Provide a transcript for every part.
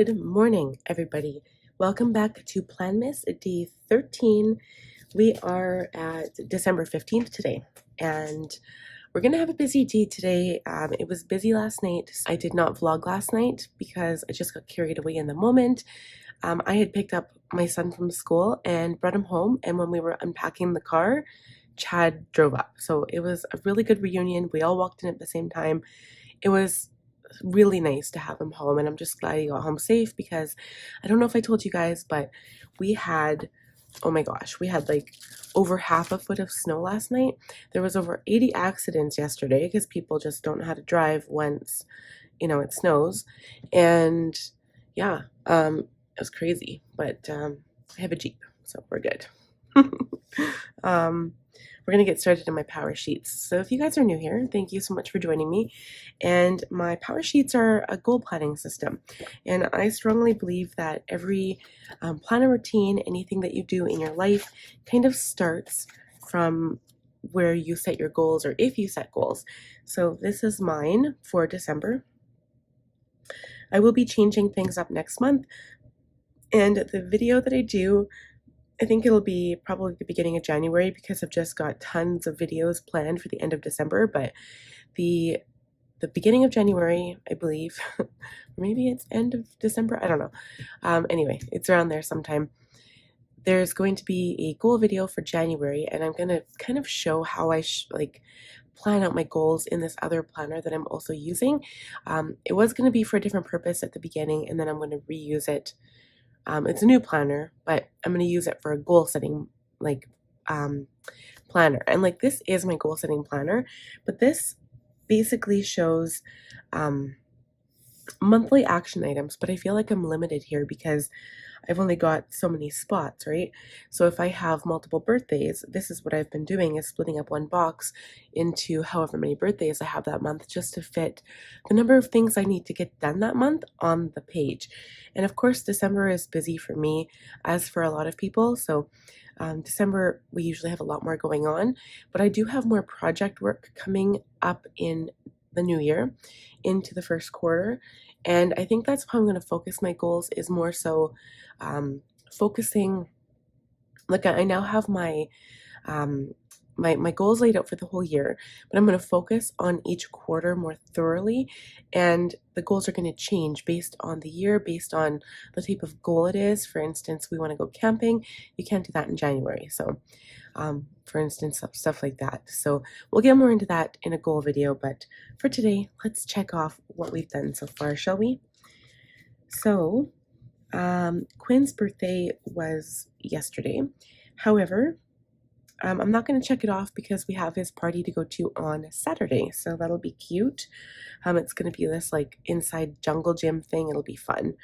Good morning, everybody. Welcome back to Planmas Day 13. We are at December 15th today, and we're going to have a busy day today. It was busy last night. I did not vlog last night because I just got carried away in the moment. I had picked up my son from school and brought him home, and when we were unpacking the car, Chad drove up. So it was a really good reunion. We all walked in at the same time. It was really nice to have him home, and I'm just glad he got home safe because I don't know if I told you guys, but we had, oh my gosh, we had like over half a foot of snow last night. There was over 80 accidents yesterday because people just don't know how to drive once, it snows. And yeah, it was crazy, but I have a Jeep, so we're good. We're going to get started in my power sheets. So if you guys are new here, thank you so much for joining me. And my power sheets are a goal planning system. And I strongly believe that every planner routine, anything that you do in your life kind of starts from where you set your goals, or if you set goals. So this is mine for December. I will be changing things up next month. And the video that I do, I think it'll be probably the beginning of January because I've just got tons of videos planned for the end of December, but the beginning of January, I believe, or maybe it's end of December, I don't know. Anyway, it's around there sometime. There's going to be a goal video for January, and I'm going to kind of show how I plan out my goals in this other planner that I'm also using. It was going to be for a different purpose at the beginning, and then I'm going to reuse it. It's a new planner, but I'm going to use it for a goal setting planner. And this is my goal setting planner, but this basically shows monthly action items, but I feel like I'm limited here because I've only got so many spots, right? So if I have multiple birthdays, this is what I've been doing, is splitting up one box into however many birthdays I have that month, just to fit the number of things I need to get done that month on the page. And of course, December is busy for me, as for a lot of people. So December, we usually have a lot more going on, but I do have more project work coming up in the new year into the first quarter. And I think that's how I'm going to focus my goals, is more so focusing. Look, I now have my my goals laid out for the whole year, but I'm going to focus on each quarter more thoroughly, and the goals are going to change based on the year, based on the type of goal it is. For instance, we want to go camping. You can't do that in January. So for instance, stuff like that. So we'll get more into that in a goal video, but for today, let's check off what we've done so far, shall we? So Quinn's birthday was yesterday. However, I'm not going to check it off because we have his party to go to on Saturday, so that'll be cute. It's going to be this inside jungle gym thing. It'll be fun.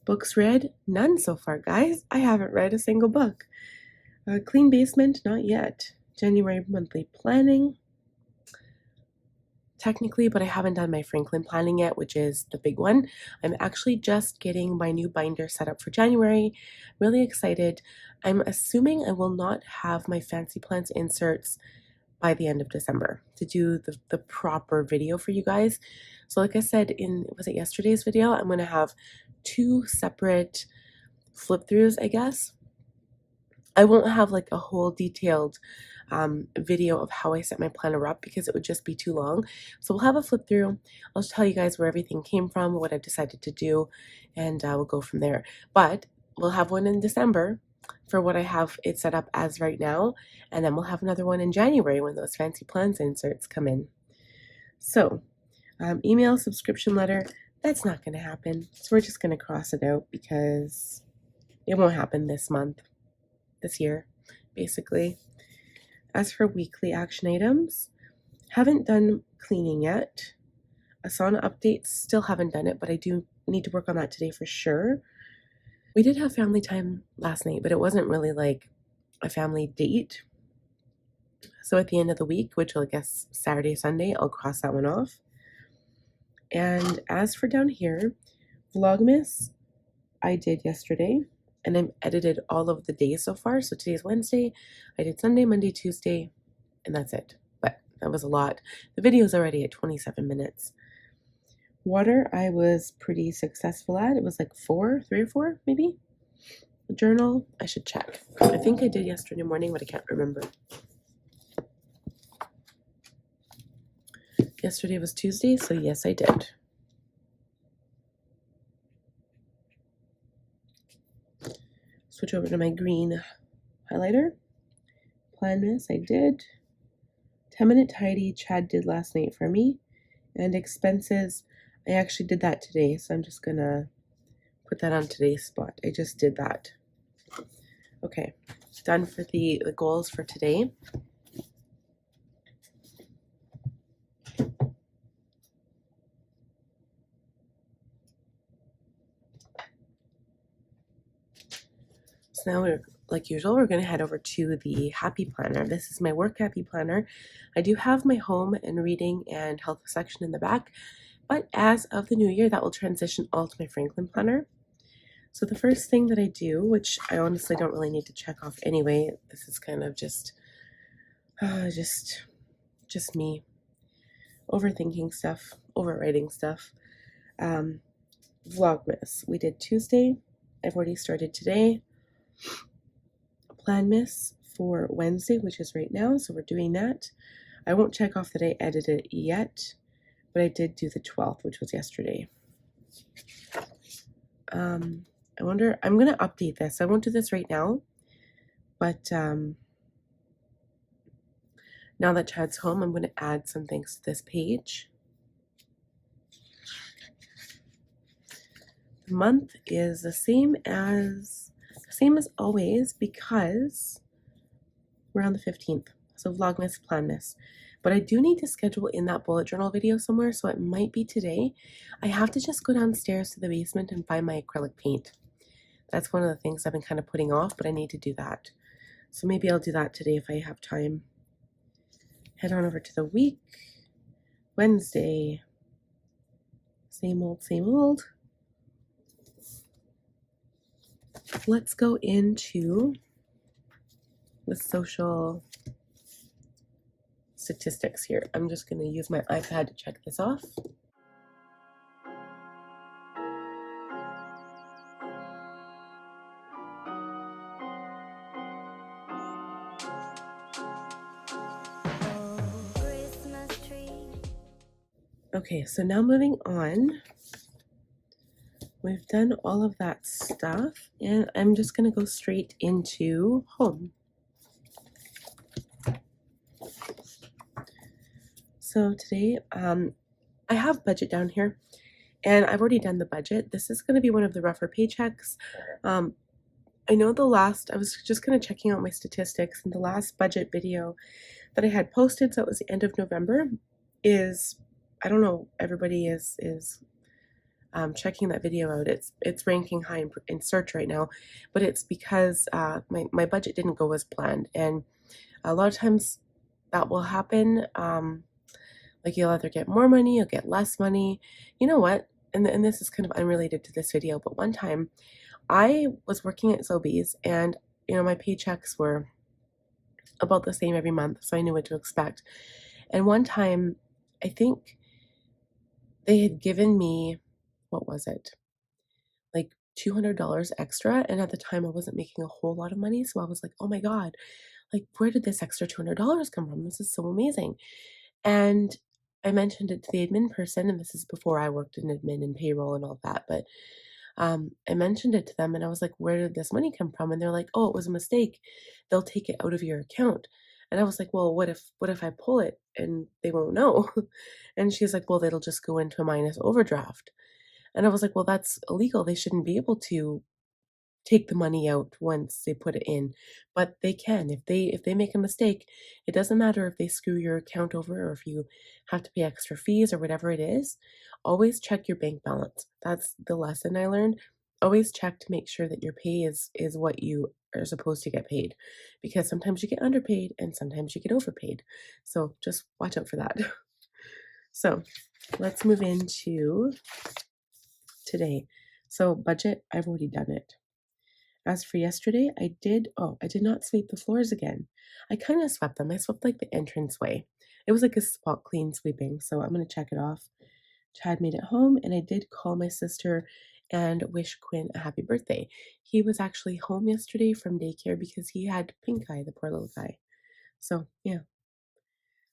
Books read? None so far, guys. I haven't read a single book. Clean basement? Not yet. January monthly planning. Technically, but I haven't done my Franklin planning yet, which is the big one. I'm actually just getting my new binder set up for January. Really excited. I'm assuming I will not have my Fancy Plants inserts by the end of December to do the proper video for you guys. So like I said was it yesterday's video, I'm going to have 2 separate flip throughs, I guess. I won't have a whole detailed video of how I set my planner up because it would just be too long. So we'll have a flip through. I'll just tell you guys where everything came from, what I've decided to do, and we'll go from there. But we'll have one in December for what I have it set up as right now, and then we'll have another one in January when those Fancy Plans inserts come in. So email subscription letter, that's not going to happen. So we're just going to cross it out because it won't happen this year, basically. As for weekly action items, haven't done cleaning yet. Asana updates, still haven't done it, but I do need to work on that today for sure. We did have family time last night, but it wasn't really a family date. So at the end of the week, which I guess Saturday, Sunday, I'll cross that one off. And as for down here, Vlogmas, I did yesterday. And I've edited all of the days so far. So today's Wednesday. I did Sunday, Monday, Tuesday, and that's it. But that was a lot. The video is already at 27 minutes. Water, I was pretty successful at. It was like 3 or 4, maybe. Journal, I should check. I think I did yesterday morning, but I can't remember. Yesterday was Tuesday, so yes, I did. Switch over to my green highlighter. Planmas, I did. 10-minute tidy, Chad did last night for me. And expenses, I actually did that today, so I'm just gonna put that on today's spot. I just did that. Okay, done for the goals for today. So now we're, like usual, we're going to head over to the Happy Planner. This is my work Happy Planner. I do have my home and reading and health section in the back, but as of the new year, that will transition all to my Franklin Planner. So the first thing that I do, which I honestly don't really need to check off anyway, this is kind of just me overthinking stuff, overwriting stuff. Vlogmas, we did Tuesday. I've already started today. Planmas for Wednesday, which is right now, so we're doing that. I won't check off that I edited it yet, but I did do the 12th, which was yesterday. I wonder, I'm going to update this. I won't do this right now, but now that Chad's home, I'm going to add some things to this page. The month is the same as always because we're on the 15th. So Vlogmas, Planmas. But I do need to schedule in that bullet journal video somewhere, so it might be today. I have to just go downstairs to the basement and find my acrylic paint. That's one of the things I've been kind of putting off, but I need to do that. So maybe I'll do that today if I have time. Head on over to the week. Wednesday. Same old, same old. Let's go into the social statistics here. I'm just going to use my iPad to check this off. Okay, so now moving on. We've done all of that stuff, and I'm just going to go straight into home. So today, I have budget down here, and I've already done the budget. This is going to be one of the rougher paychecks. I know I was just kind of checking out my statistics, and the last budget video that I had posted, so it was the end of November, is, I don't know, everybody is checking that video out. It's ranking high in search right now, but it's because my budget didn't go as planned, and a lot of times that will happen. Like you'll either get more money, you'll get less money. You know what? And this is kind of unrelated to this video, but one time I was working at Sobeys, and my paychecks were about the same every month, so I knew what to expect. And one time, I think they had given me, what was it? Like $200 extra, and at the time I wasn't making a whole lot of money, so I was like, oh my God, like where did this extra $200 come from? This is so amazing. And I mentioned it to the admin person, and this is before I worked in admin and payroll and all that, but I mentioned it to them, and I was like, where did this money come from? And they're like, oh, it was a mistake. They'll take it out of your account. And I was like, well, what if I pull it and they won't know? And she's like, well, it'll just go into a minus overdraft. And I was like, well, that's illegal. They shouldn't be able to take the money out once they put it in, but they can. If they make a mistake, it doesn't matter if they screw your account over or if you have to pay extra fees or whatever it is. Always check your bank balance. That's the lesson I learned. Always check to make sure that your pay is what you are supposed to get paid, because sometimes you get underpaid and sometimes you get overpaid. So just watch out for that. So let's move into today. So budget, I've already done it. As for yesterday, I did not sweep the floors again. I kind of swept them. I swept like the entranceway. It was like a spot clean sweeping, so I'm going to check it off. Chad made it home, and I did call my sister and wish Quinn a happy birthday. He was actually home yesterday from daycare because he had pink eye, the poor little guy. So, yeah.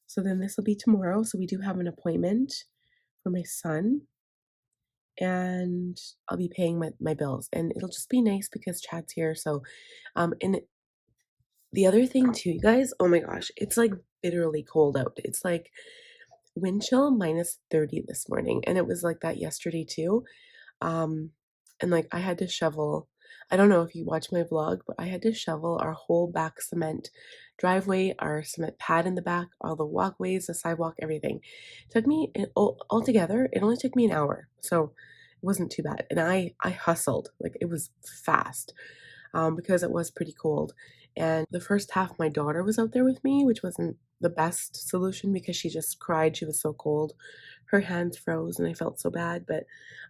So then this will be tomorrow. So we do have an appointment for my son, and I'll be paying my bills. And it'll just be nice because Chad's here. So, and the other thing too, you guys, oh my gosh, it's like bitterly cold out. It's like wind chill -30 this morning, and it was like that yesterday too. Um, and like I had to shovel. I don't know if you watch my vlog, but I had to shovel our whole back cement driveway, our cement pad in the back, all the walkways, the sidewalk, everything. It took me altogether. It only took me an hour, so it wasn't too bad. And I hustled, like it was fast, because it was pretty cold. And the first half, my daughter was out there with me, which wasn't the best solution because she just cried. She was so cold. Her hands froze, and I felt so bad. But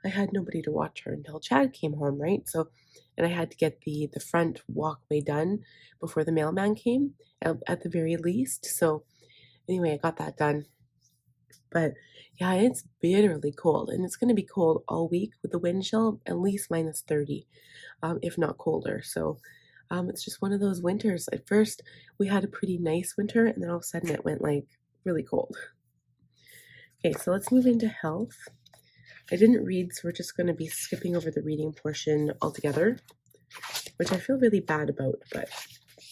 I had nobody to watch her until Chad came home, right? So, and I had to get the front walkway done before the mailman came, at the very least. So, anyway, I got that done. But yeah, it's bitterly cold, and it's going to be cold all week with the wind chill, at least -30, if not colder. So it's just one of those winters. At first, we had a pretty nice winter, and then all of a sudden it went like really cold. Okay, so let's move into health. I didn't read, so we're just going to be skipping over the reading portion altogether, which I feel really bad about, but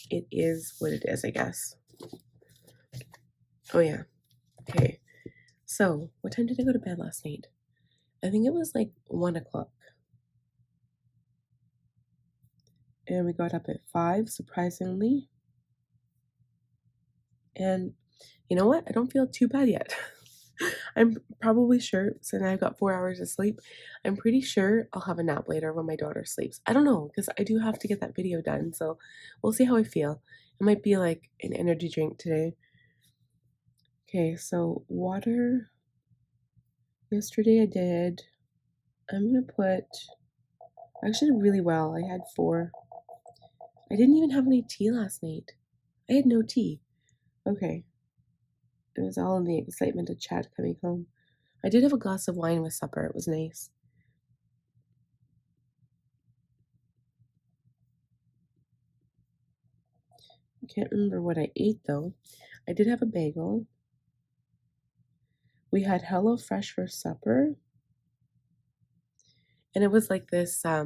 it is what it is, I guess. Oh, yeah. Okay. So, what time did I go to bed last night? I think it was like 1 o'clock. And we got up at 5, surprisingly. And you know what? I don't feel too bad yet. I'm probably sure, so now I've got 4 hours of sleep. I'm pretty sure I'll have a nap later when my daughter sleeps. I don't know, because I do have to get that video done, so we'll see how I feel. It might be like an energy drink today. Okay, so water. Yesterday I did. I'm gonna put. Actually, really well. I had 4. I didn't even have any tea last night. I had no tea. Okay. It was all in the excitement of Chad coming home. I did have a glass of wine with supper. It was nice. I can't remember what I ate though. I did have a bagel. We had Hello Fresh for supper. And it was like this, I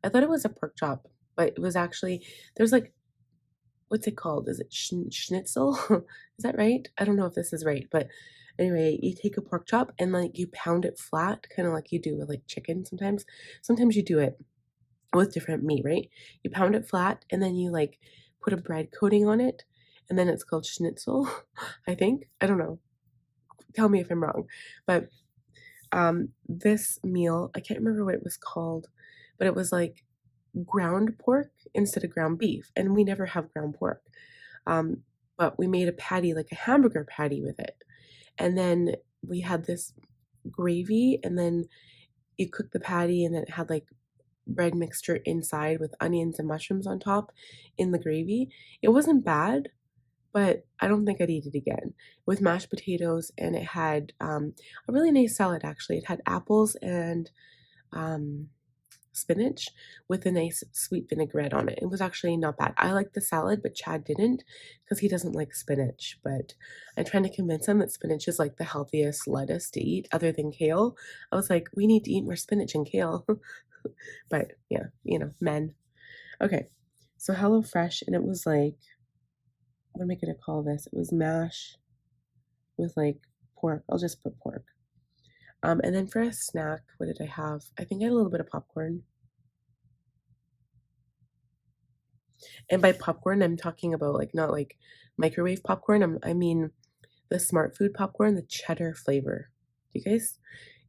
thought it was a pork chop, but it was actually, there's like, what's it called? Is it schnitzel? Is that right? I don't know if this is right, but anyway, you take a pork chop and like you pound it flat, kind of like you do with like chicken sometimes. Sometimes you do it with different meat, right? You pound it flat and then you like put a bread coating on it, and then it's called schnitzel, I think. I don't know. Tell me if I'm wrong. But this meal, I can't remember what it was called, but it was like ground pork instead of ground beef, and we never have ground pork. Um, but we made a patty, like a hamburger patty with it. And then we had this gravy, and then you cook the patty, and then it had like bread mixture inside with onions and mushrooms on top in the gravy. It wasn't bad, but I don't think I'd eat it again. With mashed potatoes, and it had a really nice salad actually. It had apples and um, spinach with a nice sweet vinaigrette on it. It was actually not bad. I liked the salad, but Chad didn't because he doesn't like spinach. But I'm trying to convince him that spinach is like the healthiest lettuce to eat other than kale. I was like, we need to eat more spinach and kale. But yeah, men. Okay, so HelloFresh, and it was like, what am I gonna call this? It was mash with like pork. I'll just put pork. And then for a snack, what did I have? I think I had a little bit of popcorn. And by popcorn, I'm talking about like not like microwave popcorn. I mean the Smart Food popcorn, the cheddar flavor. Do you guys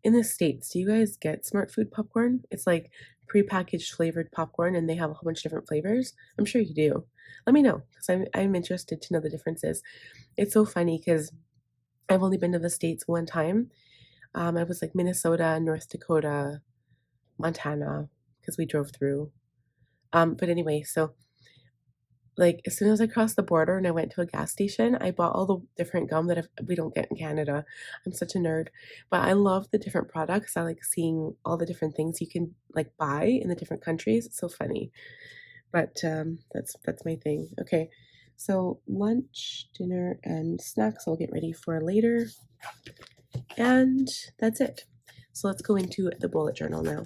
in the States, do you guys get Smart Food popcorn? It's like prepackaged flavored popcorn, and they have a whole bunch of different flavors. I'm sure you do. Let me know because I'm interested to know the differences. It's so funny because I've only been to the States one time. I was like Minnesota, North Dakota, Montana, because we drove through. But anyway, so like as soon as I crossed the border and I went to a gas station, I bought all the different gum that we don't get in Canada. I'm such a nerd, but I love the different products. I like seeing all the different things you can like buy in the different countries. It's so funny. But that's my thing. Okay, so lunch, dinner, and snacks I'll get ready for later, and that's it. So let's go into the bullet journal now.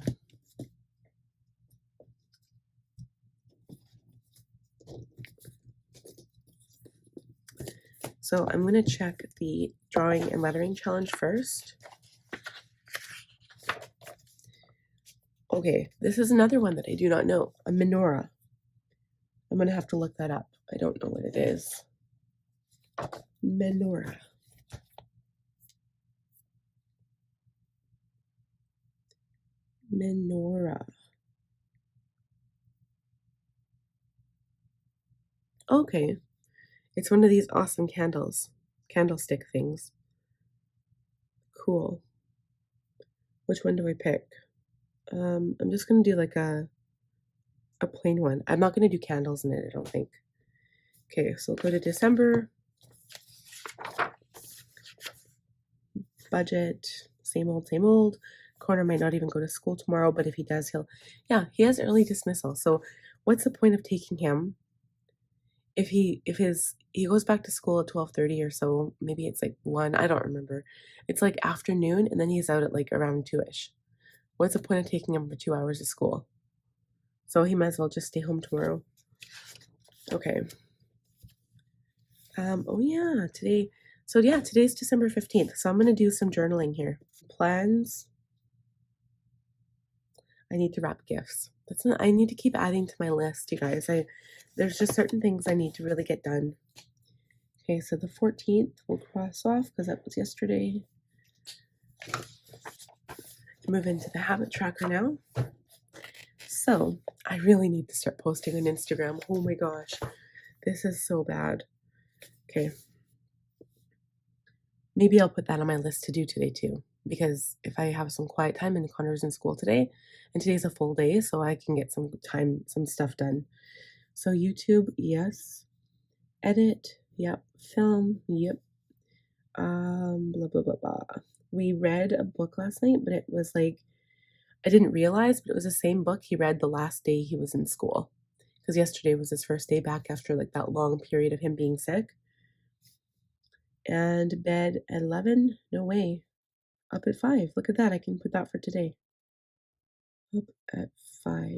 So I'm going to check the drawing and lettering challenge first. Okay, this is another one that I do not know. A menorah. I'm going to have to look that up. I don't know what it is. Menorah. Menorah. Okay. It's one of these awesome candlestick things. Cool. Which one do I pick? I'm just going to do like a plain one. I'm not going to do candles in it, I don't think. Okay, so we'll go to December. Budget, same old, same old. Connor might not even go to school tomorrow, but if he does, he has early dismissal. So what's the point of taking him if he goes back to school at 12:30 or so? Maybe it's like 1, I don't remember. It's like afternoon, and then he's out at like around 2ish. What's the point of taking him for 2 hours to school? So he might as well just stay home tomorrow. Okay. Oh yeah, today's December 15th. So I'm gonna do some journaling here. Plans. I need to wrap gifts. I need to keep adding to my list, you guys. There's just certain things I need to really get done. Okay, so the 14th we'll cross off because that was yesterday. Move into the habit tracker now. So I really need to start posting on Instagram. Oh my gosh, this is so bad. Okay. Maybe I'll put that on my list to do today too, because if I have some quiet time and Connor's in school today, and today's a full day, so I can get some stuff done. So YouTube, yes. Edit, yep. Film, yep. Blah, blah, blah, blah. We read a book last night, but it was like, I didn't realize, but it was the same book he read the last day he was in school. Because yesterday was his first day back after like that long period of him being sick. And bed at 11? No way. Up at 5. Look at that. I can put that for today. Up at 5.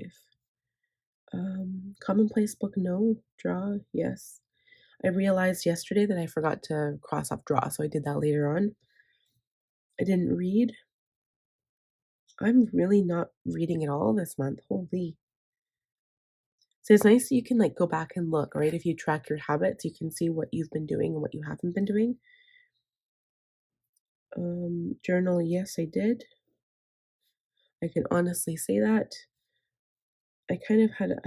Commonplace book, no. Draw, yes. I realized yesterday that I forgot to cross off draw, so I did that later on. I didn't read. I'm really not reading at all this month. Holy. So it's nice that you can like go back and look, right? If you track your habits, you can see what you've been doing and what you haven't been doing. Journal, yes, I did. I can honestly say that. I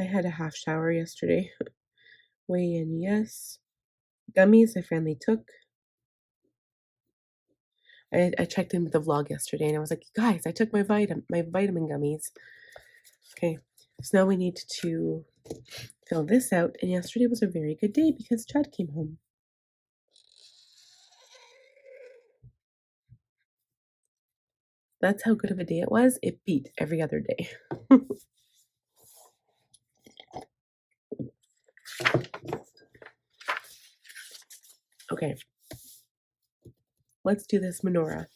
had a half shower yesterday. Weigh in, yes. Gummies, I finally took. I checked in with the vlog yesterday and I was like, guys, I took my vitamin gummies. Okay, so now we need to fill this out. And yesterday was a very good day because Chad came home. That's how good of a day it was. It beat every other day. Okay, let's do this menorah.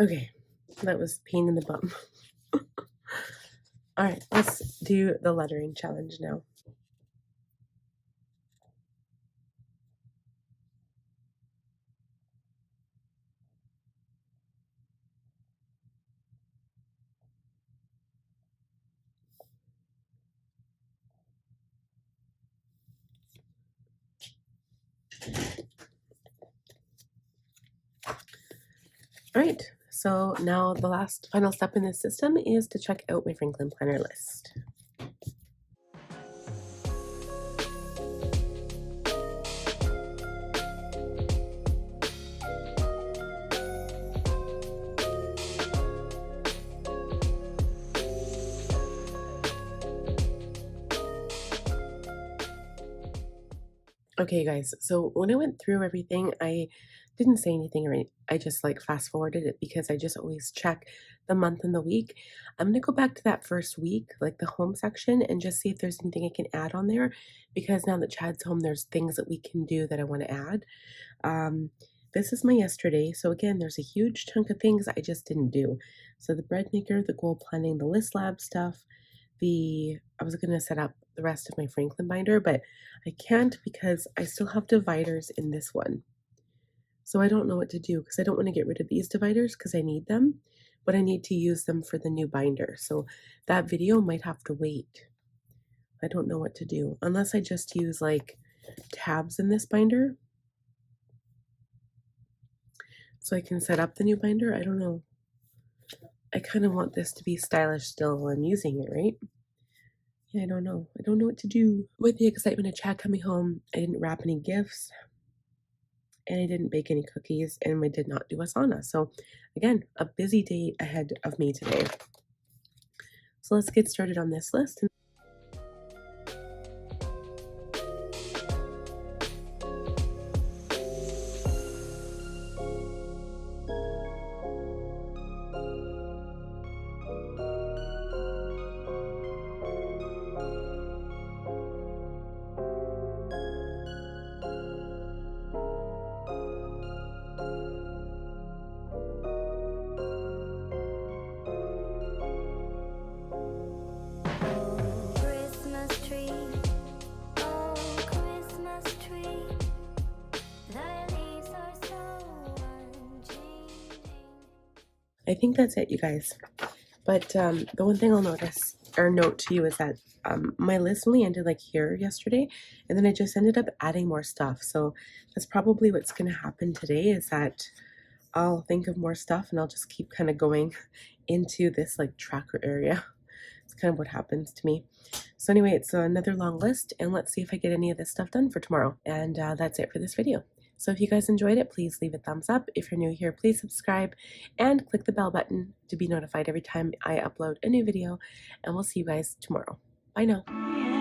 Okay, that was pain in the bum. All right, let's do the lettering challenge now. All right, so now the last final step in this system is to check out my Franklin planner list. Okay, guys, so when I went through everything, I didn't say anything, right? I just like fast forwarded it because I just always check the month and the week. I'm gonna go back to that first week, like the home section, and just see if there's anything I can add on there, because now that Chad's home, there's things that we can do that I want to add. Um, this is my yesterday, so again, there's a huge chunk of things I just didn't do. So the bread maker, the goal planning, the list lab stuff, I was gonna set up the rest of my Franklin binder, but I can't because I still have dividers in this one. So I don't know what to do because I don't want to get rid of these dividers because I need them, but I need to use them for the new binder. So that video might have to wait. I don't know what to do unless I just use like tabs in this binder. So I can set up the new binder. I don't know. I kind of want this to be stylish still while I'm using it, right? Yeah, I don't know. I don't know what to do. With the excitement of Chad coming home, I didn't wrap any gifts, and I didn't bake any cookies, and we did not do a sauna. So again, a busy day ahead of me today. So let's get started on this list. I think that's it, you guys. But the one thing I'll notice or note to you is that my list only ended like here yesterday, and then I just ended up adding more stuff. So that's probably what's going to happen today, is that I'll think of more stuff and I'll just keep kind of going into this like tracker area. It's kind of what happens to me. So anyway, it's another long list, and let's see if I get any of this stuff done for tomorrow. And that's it for this video. So if you guys enjoyed it, please leave a thumbs up. If you're new here, please subscribe and click the bell button to be notified every time I upload a new video. And we'll see you guys tomorrow. Bye now.